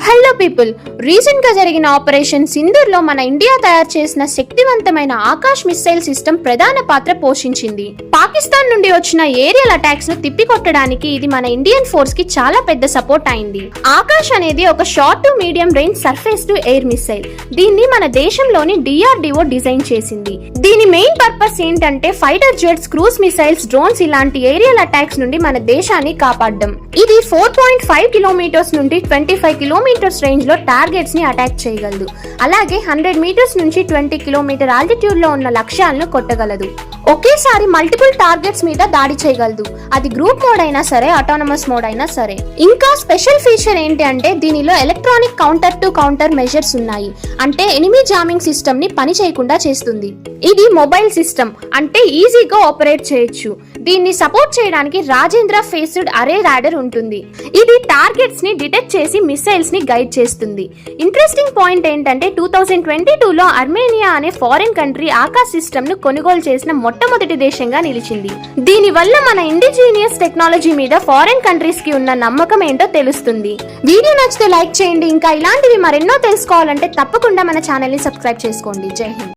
Hello people, recent గా జరిగిన operation Sindoor లో మన ఇండియా తయారు చేసిన శక్తివంతమైన ఆకాశ్ మిస్సైల్ సిస్టమ్ ప్రధాన పాత్ర పోషించింది. పాకిస్తాన్ నుండి వచ్చిన ఏరియల్ అటాక్స్ ను తిప్పికొట్టడానికి ఇది మన ఇండియన్ ఫోర్స్ కి చాలా పెద్ద సపోర్ట్ అయింది. ఆకాశ్ అనేది ఒక short to medium range surface to air missile. దీన్ని మన దేశంలోని DRDO డిజైన్ చేసింది. దీని మెయిన్ పర్పస్ ఏంటంటే fighter jets, cruise missiles, drones ఇలాంటి ఏరియల్ అటాక్స్ నుండి మన దేశాన్ని కాపాడడం. ఇది 4.5 కిలోమీటర్స్ నుండి 25 కిలోమీటర్స్ రేంజ్ లో టార్గెట్స్ ని అటాక్ చేయగలదు. అలాగే 100 మీటర్స్ నుంచి 20 కిలోమీటర్ ఆల్టిట్యూడ్ లో ఉన్న లక్ష్యాలను కొట్టగలదు. ఒకేసారి మల్టిపుల్ టార్గెట్స్ మీద దాడి చేయగలదు. అది గ్రూప్ మోడ్ అయినా సరే, ఆటోనమస్ మోడ్ అయినా సరే. ఇంకా స్పెషల్ ఫీచర్ ఏంటి అంటే దీనిలో electronic counter to counter measures ఉన్నాయి. అంటే ఎనిమీ జామింగ్ సిస్టమ్ ని పని చేయకుండా చేస్తుంది. ఇది మొబైల్ సిస్టమ్ అంటే ఈజీగా ఆపరేట్ చేయొచ్చు. దీన్ని సపోర్ట్ చేయడానికి రాజేంద్ర ఫేస్డ్ అరే రాడర్ ఉంటుంది. ఇది టార్గెట్స్ ని డిటెక్ట్ చేసి మిసైల్స్ ని గైడ్ చేస్తుంది. ఇంట్రెస్టింగ్ పాయింట్ ఏంటంటే 2022లో అర్మేనియా అనే ఫారిన్ కంట్రీ ఆకాశ్ సిస్టమ్ ను కొనుగోలు చేసిన మొట్టమొదటి దేశంగా నిలిచింది. దీని వల్ల మన ఇండిజినియస్ టెక్నాలజీ మీద ఫారిన్ కంట్రీస్ కి ఉన్న నమ్మకం ఏంటో తెలుస్తుంది. వీడియో నచ్చితే లైక్ చేయండి. ఇంకా ఇలాంటివి మరెన్నో తెలుసుకోవాలంటే తప్పకుండా మన ఛానల్ ని సబ్స్క్రైబ్ చేసుకోండి. జై హింద్.